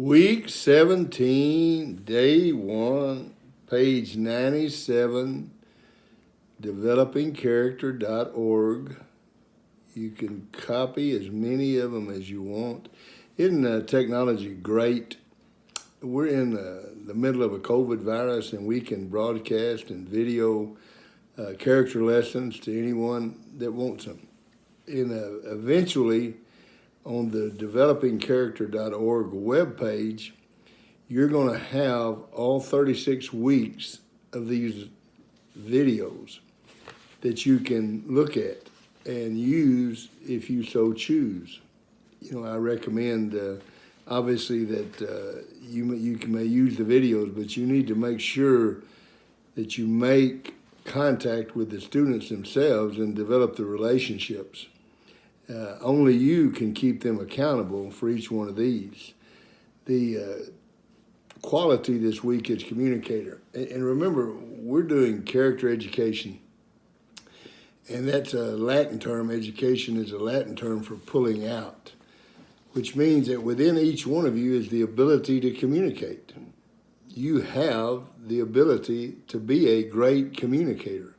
Week 17, day 1, page 97, developingcharacter.org. You can copy as many of them as you want. Isn't technology great? We're in the middle of a COVID virus, and we can broadcast and video character lessons to anyone that wants them. Eventually, on the developingcharacter.org webpage, you're going to have all 36 weeks of these videos that you can look at and use if you so choose. You know, I recommend obviously that you may use the videos, but you need to make sure that you make contact with the students themselves and develop the relationships. Only you can keep them accountable for each one of these. The quality this week is Communicator. And remember, we're doing character education. And that's a Latin term. Education is a Latin term for pulling out, which means that within each one of you is the ability to communicate. You have the ability to be a great communicator.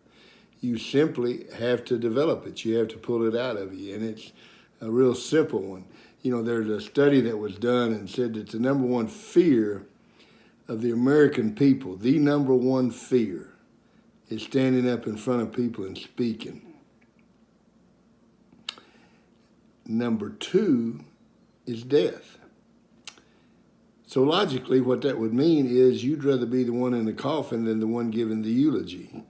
You simply have to develop it. You have to pull it out of you, and it's a real simple one. You know, there's a study that was done and said that the number one fear of the American people, the number one fear, is standing up in front of people and speaking. Number two is death. So logically, what that would mean is you'd rather be the one in the coffin than the one giving the eulogy.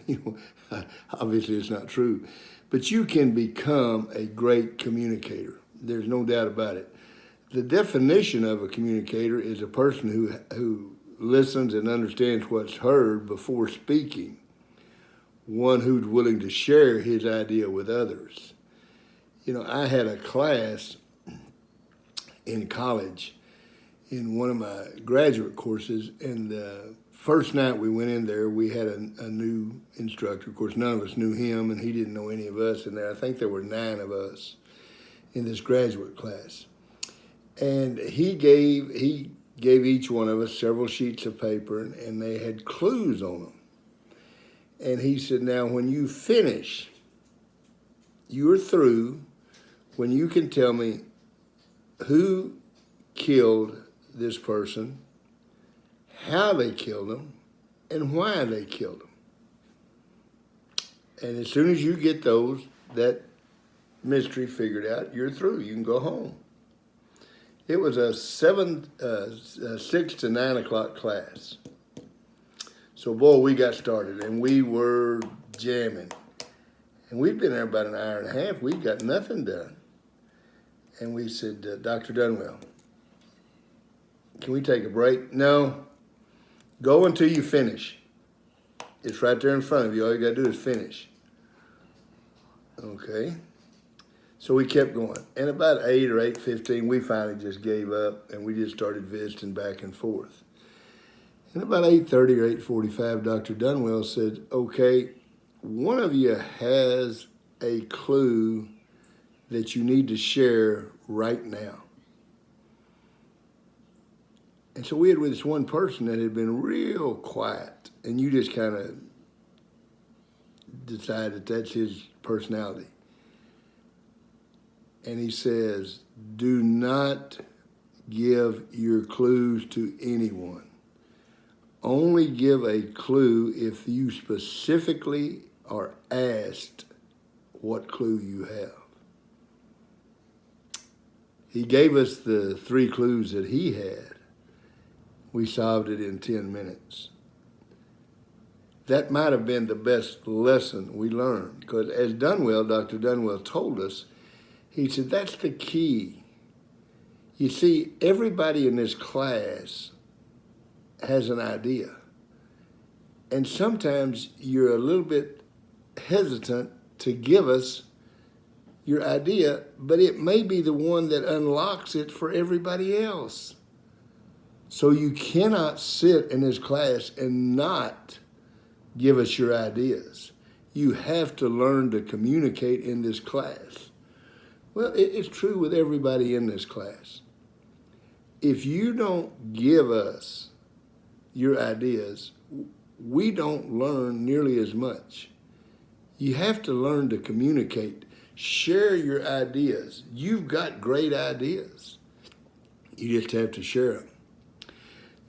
You know, obviously it's not true, but you can become a great communicator. There's no doubt about it. The definition of a communicator is a person who listens and understands what's heard before speaking, one who's willing to share his idea with others. You know, I had a class in college in one of my graduate courses, and first night we went in there, we had a new instructor. Of course, none of us knew him, and he didn't know any of us in there. I think there were 9 of us in this graduate class. And he gave each one of us several sheets of paper, and they had clues on them. And he said, now, when you finish, you're through when you can tell me who killed this person, how they killed them, and why they killed them. And as soon as you get that mystery figured out, you're through. You can go home. It was a 6 to 9 o'clock class. So, boy, we got started, and we were jamming. And we'd been there about an hour and a half. We got nothing done. And we said, Dr. Dunwell, can we take a break? No. Go until you finish. It's right there in front of you. All you got to do is finish. Okay. So we kept going. And about 8 or 8:15, we finally just gave up, and we just started visiting back and forth. And about 8:30 or 8:45, Dr. Dunwell said, okay, one of you has a clue that you need to share right now. And so we had with this one person that had been real quiet, and you just kind of decide that that's his personality. And he says, do not give your clues to anyone. Only give a clue if you specifically are asked what clue you have. He gave us the 3 clues that he had. We solved it in 10 minutes. That might have been the best lesson we learned, because as Dr. Dunwell told us, he said, that's the key. You see, everybody in this class has an idea. And sometimes you're a little bit hesitant to give us your idea, but it may be the one that unlocks it for everybody else. So you cannot sit in this class and not give us your ideas. You have to learn to communicate in this class. Well, it's true with everybody in this class. if you don't give us your ideas, we don't learn nearly as much. You have to learn to communicate. Share your ideas. You've got great ideas. You just have to share them.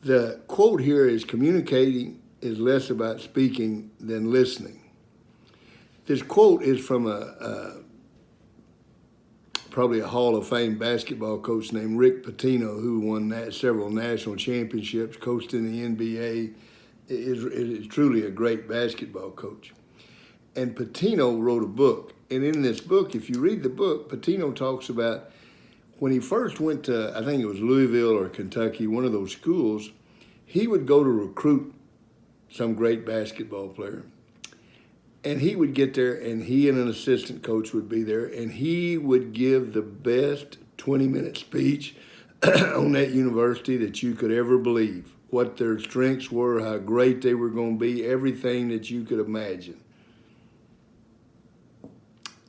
The quote here is, communicating is less about speaking than listening. This quote is from probably a Hall of Fame basketball coach named Rick Pitino, who won several national championships, coached in the NBA, is truly a great basketball coach. And Pitino wrote a book. And in this book, if you read the book, Pitino talks about when he first went to, I think it was Louisville or Kentucky, one of those schools, he would go to recruit some great basketball player. And he would get there, and he and an assistant coach would be there, and he would give the best 20-minute speech on that university that you could ever believe. What their strengths were, how great they were going to be, everything that you could imagine.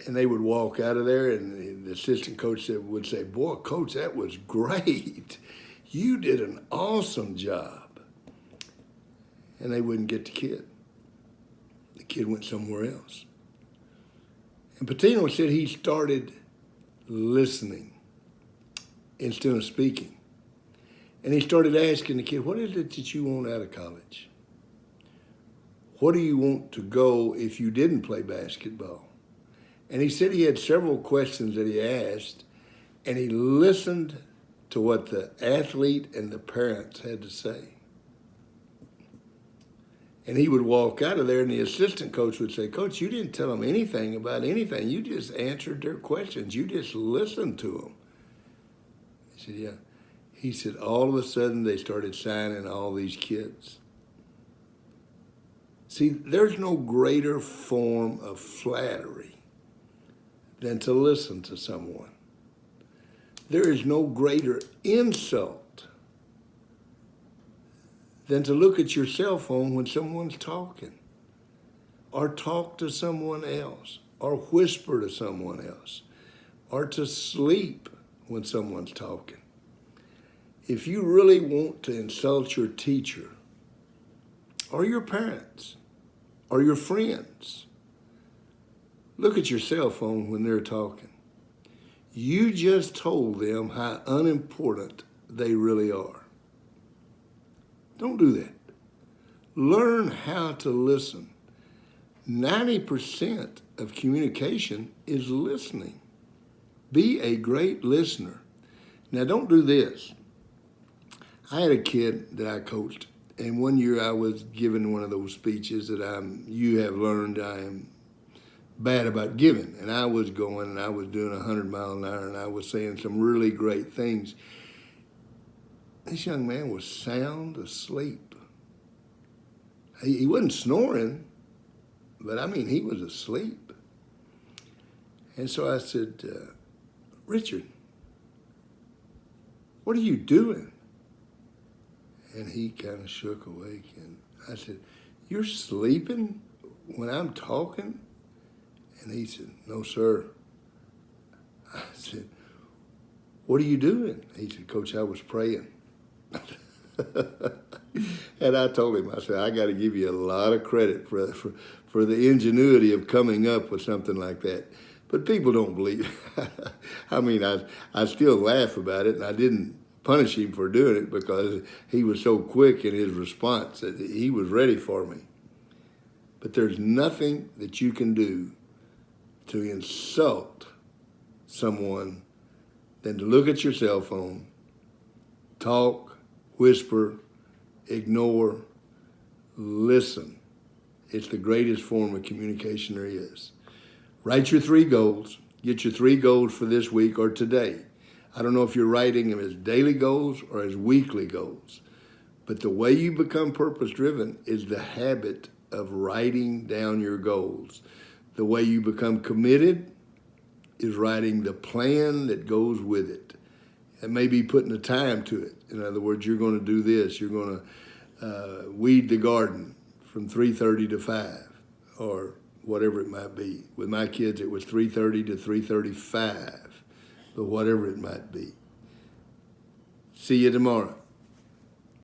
And they would walk out of there, and the assistant coach would say, "Boy, Coach, that was great. You did an awesome job." And they wouldn't get the kid. The kid went somewhere else. And Pitino said he started listening instead of speaking. And he started asking the kid, "What is it that you want out of college? What do you want to go if you didn't play basketball?" And he said he had several questions that he asked, and he listened to what the athlete and the parents had to say. And he would walk out of there, and the assistant coach would say, "Coach, you didn't tell them anything about anything. You just answered their questions. You just listened to them." He said, "Yeah." He said, all of a sudden, they started signing all these kids. See, there's no greater form of flattery than to listen to someone. There is no greater insult than to look at your cell phone when someone's talking, or talk to someone else, or whisper to someone else, or to sleep when someone's talking. If you really want to insult your teacher, or your parents, or your friends, look at your cell phone when they're talking. You just told them how unimportant they really are. Don't do that. Learn how to listen. 90% of communication is listening. Be a great listener. Now, don't do this. I had a kid that I coached, and one year I was giving one of those speeches that you have learned I am bad about giving. And I was going, and I was doing 100 miles an hour, and I was saying some really great things. This young man was sound asleep. He wasn't snoring, but I mean, he was asleep. And so I said, "Richard, what are you doing?" And he kind of shook awake, and I said, "You're sleeping when I'm talking?" And he said, "No, sir." I said, "What are you doing?" He said, "Coach, I was praying." And I told him, I said, "I got to give you a lot of credit for the ingenuity of coming up with something like that." But people don't believe. I mean, I still laugh about it, and I didn't punish him for doing it because he was so quick in his response that he was ready for me. But there's nothing that you can do to insult someone than to look at your cell phone, talk, whisper, ignore, listen. It's the greatest form of communication there is. Write your 3 goals. Get your 3 goals for this week or today. I don't know if you're writing them as daily goals or as weekly goals, but the way you become purpose-driven is the habit of writing down your goals. The way you become committed is writing the plan that goes with it. And maybe putting a time to it. In other words, you're going to do this. You're going to weed the garden from 3:30 to 5, or whatever it might be. With my kids, it was 3:30 to 3:35, but whatever it might be. See you tomorrow.